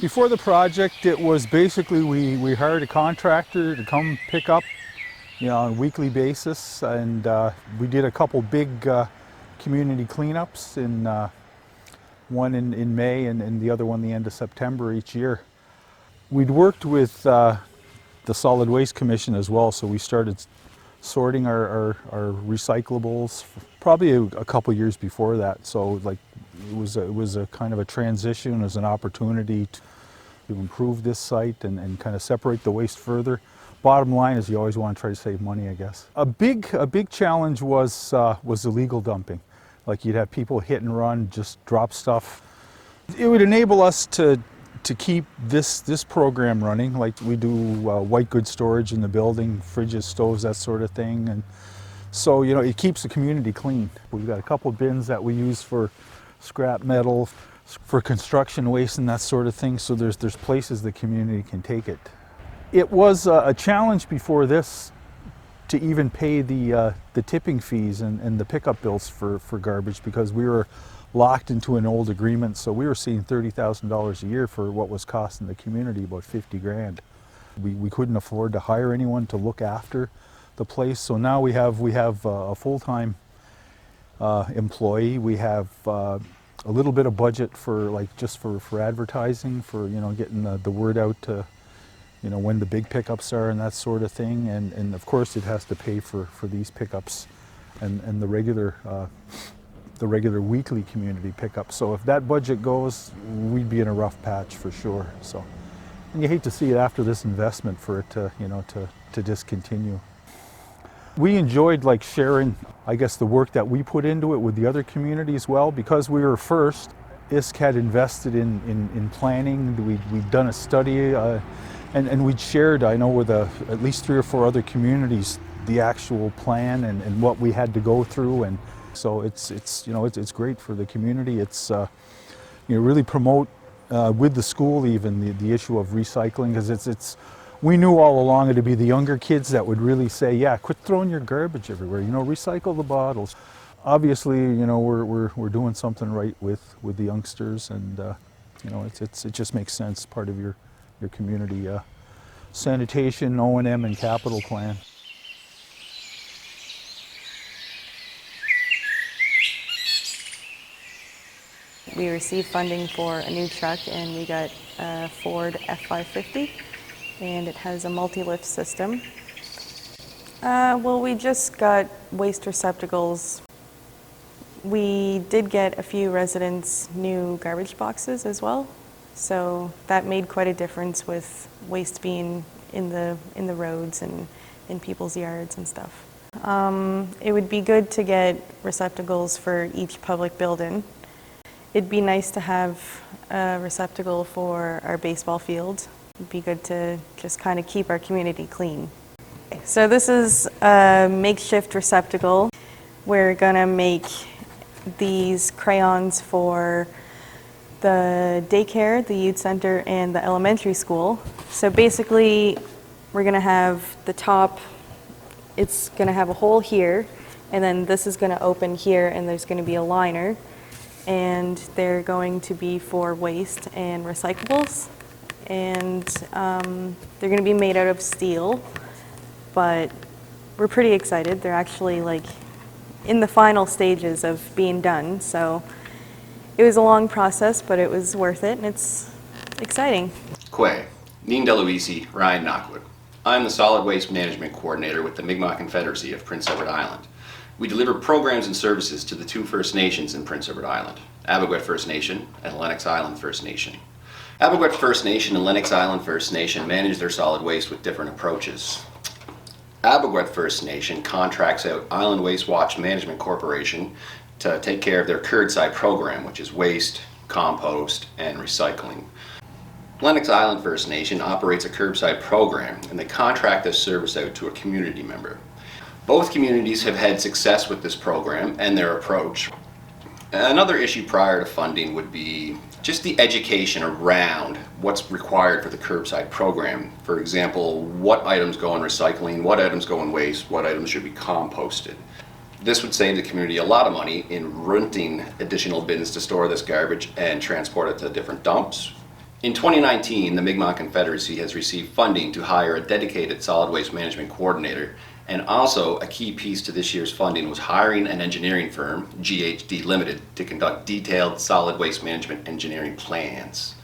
Before the project, it was basically we hired a contractor to come pick up, on a weekly basis, and we did a couple big community cleanups, one in May and the other one the end of September each year. We'd worked with the Solid Waste Commission as well, so we started sorting our recyclables probably a couple years before that. So like it was a kind of a transition, as an opportunity to improve this site and kind of separate the waste further. Bottom line is you always want to try to save money, I guess. A big challenge was illegal dumping. Like you'd have people hit and run, just drop stuff. It would enable us to keep this program running. Like we do white goods storage in the building, fridges, stoves, that sort of thing. And so, it keeps the community clean. We've got a couple bins that we use for scrap metal, for construction waste and that sort of thing. So there's places the community can take it. It was a challenge before this to even pay the tipping fees and the pickup bills for garbage, because we were locked into an old agreement. So we were seeing $30,000 a year for what was costing the community about 50 grand. We couldn't afford to hire anyone to look after the place. So now we have a full-time employee. We have a little bit of budget for just for advertising, for getting the word out to when the big pickups are and that sort of thing. And of course it has to pay for these pickups and the regular weekly community pickup. So if that budget goes, we'd be in a rough patch for sure. So, and you hate to see it after this investment for it to discontinue. We enjoyed sharing, I guess, the work that we put into it with the other community as well. Because we were first, ISK had invested in planning. We'd done a study and we'd shared, I know, with at least 3 or 4 other communities, the actual plan and what we had to go through. And so it's great for the community. It's really promote with the school even the issue of recycling, because we knew all along it'd be the younger kids that would really say, yeah, quit throwing your garbage everywhere, recycle the bottles. Obviously, we're doing something right with the youngsters, and it just makes sense, part of your community sanitation, O&M, and capital plan. We received funding for a new truck, and we got a Ford F550, and it has a multi-lift system. Well, we just got waste receptacles. We did get a few residents new garbage boxes as well, so that made quite a difference with waste being in the roads and in people's yards and stuff. It would be good to get receptacles for each public building. It'd be nice to have a receptacle for our baseball field. It'd be good to just kind of keep our community clean. So this is a makeshift receptacle. We're gonna make these crayons for the daycare, the youth center, and the elementary school. So basically, we're gonna have the top, it's gonna have a hole here, and then this is gonna open here, and there's gonna be a liner. And they're going to be for waste and recyclables. And they're gonna be made out of steel, but we're pretty excited. They're actually in the final stages of being done. So it was a long process, but it was worth it, and it's exciting. Kwe, Neen Deluisi, Ryan Knockwood. I'm the Solid Waste Management Coordinator with the Mi'kmaq Confederacy of Prince Edward Island. We deliver programs and services to the 2 First Nations in Prince Edward Island, Abogwet First Nation and Lennox Island First Nation. Abogwet First Nation and Lennox Island First Nation manage their solid waste with different approaches. Abogwet First Nation contracts out Island Waste Watch Management Corporation to take care of their curbside program, which is waste, compost, and recycling. Lennox Island First Nation operates a curbside program, and they contract this service out to a community member. Both communities have had success with this program and their approach. Another issue prior to funding would be just the education around what's required for the curbside program. For example, what items go in recycling, what items go in waste, what items should be composted. This would save the community a lot of money in renting additional bins to store this garbage and transport it to different dumps. In 2019, the Mi'kmaq Confederacy has received funding to hire a dedicated solid waste management coordinator, and also a key piece to this year's funding was hiring an engineering firm, GHD Limited, to conduct detailed solid waste management engineering plans.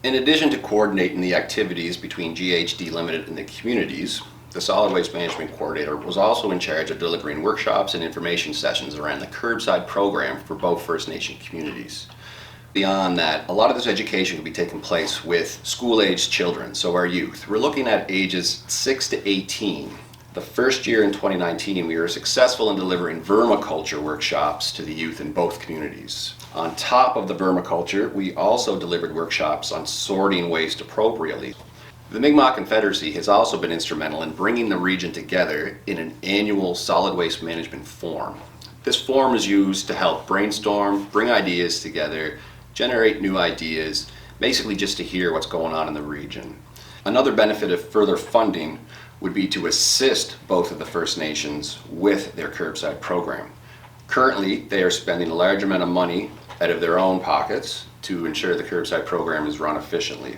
In addition to coordinating the activities between GHD Limited and the communities, the Solid Waste Management Coordinator was also in charge of delivering workshops and information sessions around the curbside program for both First Nation communities. Beyond that, a lot of this education will be taking place with school-aged children, so our youth. We're looking at ages 6 to 18. The first year in 2019, we were successful in delivering vermiculture workshops to the youth in both communities. On top of the vermiculture, we also delivered workshops on sorting waste appropriately. The Mi'kmaq Confederacy has also been instrumental in bringing the region together in an annual solid waste management forum. This forum is used to help brainstorm, bring ideas together, generate new ideas, basically just to hear what's going on in the region. Another benefit of further funding would be to assist both of the First Nations with their curbside program. Currently, they are spending a large amount of money out of their own pockets to ensure the curbside program is run efficiently.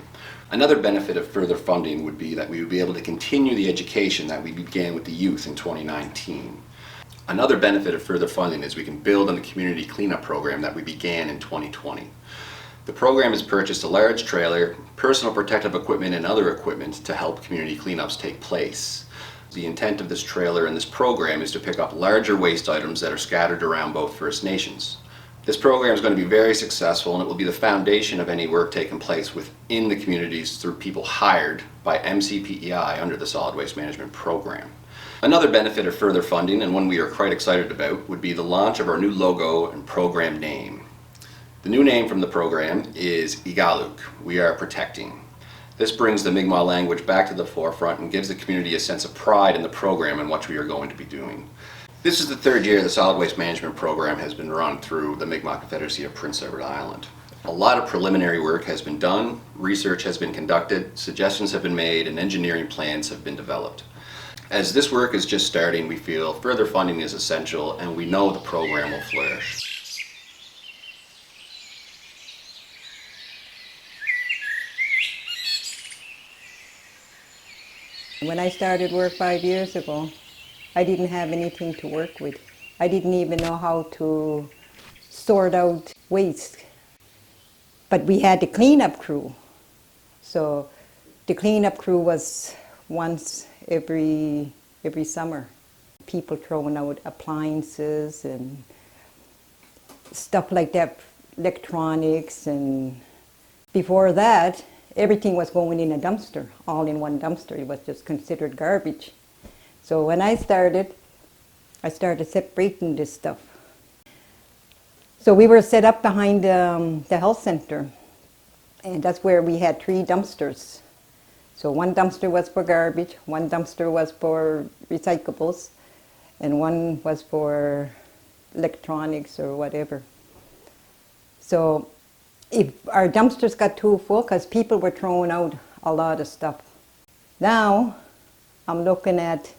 Another benefit of further funding would be that we would be able to continue the education that we began with the youth in 2019. Another benefit of further funding is we can build on the community cleanup program that we began in 2020. The program has purchased a large trailer, personal protective equipment, and other equipment to help community cleanups take place. The intent of this trailer and this program is to pick up larger waste items that are scattered around both First Nations. This program is going to be very successful, and it will be the foundation of any work taking place within the communities through people hired by MCPEI under the Solid Waste Management Program. Another benefit of further funding, and one we are quite excited about, would be the launch of our new logo and program name. The new name from the program is Igaluk, we are protecting. This brings the Mi'kmaq language back to the forefront and gives the community a sense of pride in the program and what we are going to be doing. This is the third year the Solid Waste Management Program has been run through the Mi'kmaq Confederacy of Prince Edward Island. A lot of preliminary work has been done, research has been conducted, suggestions have been made, and engineering plans have been developed. As this work is just starting, we feel further funding is essential, and we know the program will flourish. When I started work 5 years ago, I didn't have anything to work with. I didn't even know how to sort out waste. But we had the cleanup crew. So the cleanup crew was once every summer. People throwing out appliances and stuff like that, electronics. And before that, everything was going in a dumpster, all in one dumpster. It was just considered garbage. So when I started separating this stuff. So we were set up behind the health center, and that's where we had 3 dumpsters. So one dumpster was for garbage, one dumpster was for recyclables, and one was for electronics or whatever. So if our dumpsters got too full, because people were throwing out a lot of stuff. Now I'm looking at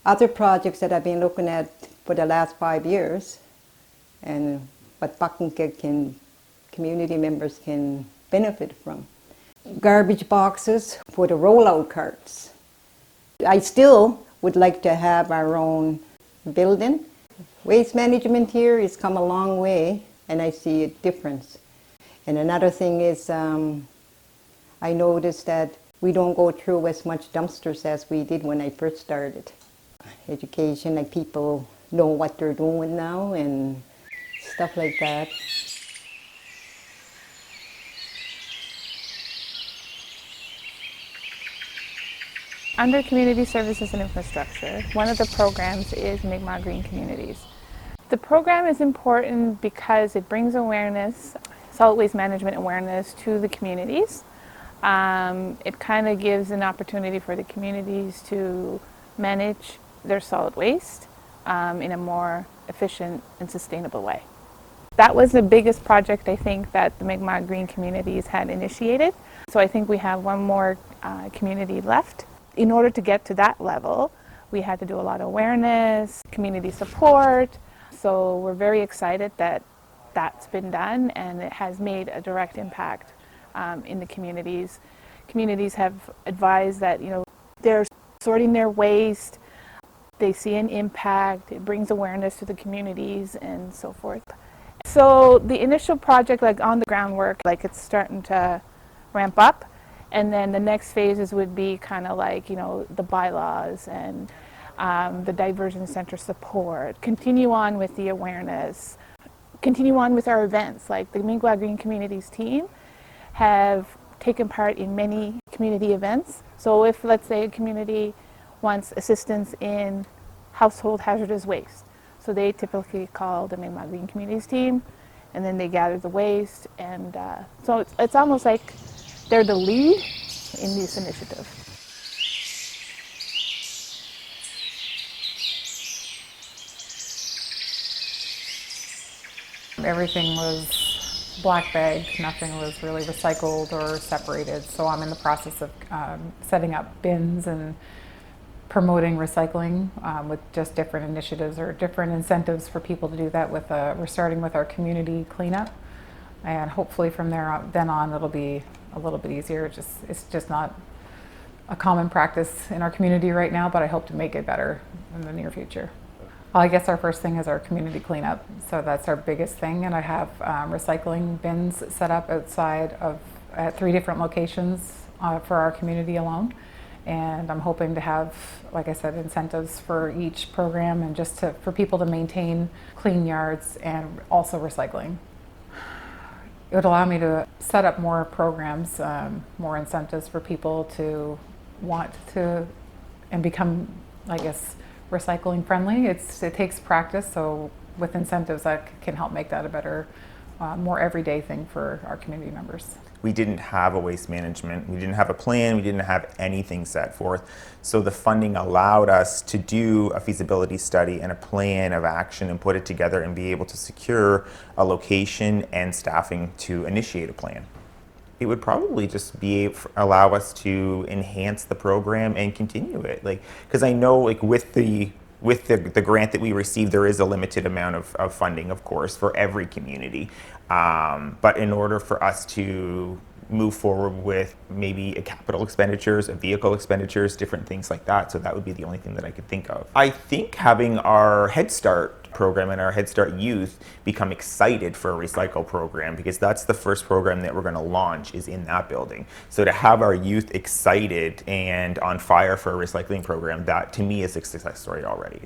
other projects that I've been looking at for the last 5 years, and what Pakenke community members can benefit from. Garbage boxes for the rollout carts. I still would like to have our own building. Waste management here has come a long way, and I see a difference. And another thing is, I noticed that we don't go through as much dumpsters as we did when I first started. Education, like people know what they're doing now and stuff like that. Under Community Services and Infrastructure, one of the programs is Mi'kmaq Green Communities. The program is important because it brings awareness, solid waste management awareness to the communities. It kind of gives an opportunity for the communities to manage their solid waste in a more efficient and sustainable way. That was the biggest project I think that the Mi'kmaq Green Communities had initiated. So I think we have one more community left. In order to get to that level, we had to do a lot of awareness, community support. So we're very excited that that's been done, and it has made a direct impact in the communities. Communities have advised that, they're sorting their waste, they see an impact, it brings awareness to the communities and so forth. So the initial project, like on the groundwork, like it's starting to ramp up, and then the next phases would be kind of like, the bylaws and the diversion center support, continue on with the awareness, continue on with our events. Like the Mi'kmaq Green Communities team have taken part in many community events. So if, let's say, a community wants assistance in household hazardous waste, so they typically call the Mi'kmaq Green Communities team, and then they gather the waste, and so it's almost like they're the lead in this initiative. Everything was black bagged, nothing was really recycled or separated, so I'm in the process of setting up bins and promoting recycling with just different initiatives or different incentives for people to do that. We're starting with our community cleanup, and hopefully from then on it'll be a little bit easier. It's just not a common practice in our community right now, but I hope to make it better in the near future. Well, I guess our first thing is our community cleanup, so that's our biggest thing, and I have recycling bins set up outside at 3 different locations for our community alone. And I'm hoping to have, like I said, incentives for each program, and just for people to maintain clean yards and also recycling. It would allow me to set up more programs, more incentives for people to want to and become, I guess, recycling friendly. It takes practice, so with incentives that can help make that a better, more everyday thing for our community members. We didn't have a waste management, we didn't have a plan, we didn't have anything set forth. So the funding allowed us to do a feasibility study and a plan of action and put it together and be able to secure a location and staffing to initiate a plan. It would probably just allow us to enhance the program and continue it. Because I know with the grant that we received, there is a limited amount of funding, of course, for every community. But in order for us to move forward with maybe a capital expenditures, a vehicle expenditures, different things like that, so that would be the only thing that I could think of. I think having our Head Start program and our Head Start youth become excited for a recycle program, because that's the first program that we're going to launch is in that building. So to have our youth excited and on fire for a recycling program, that to me is a success story already.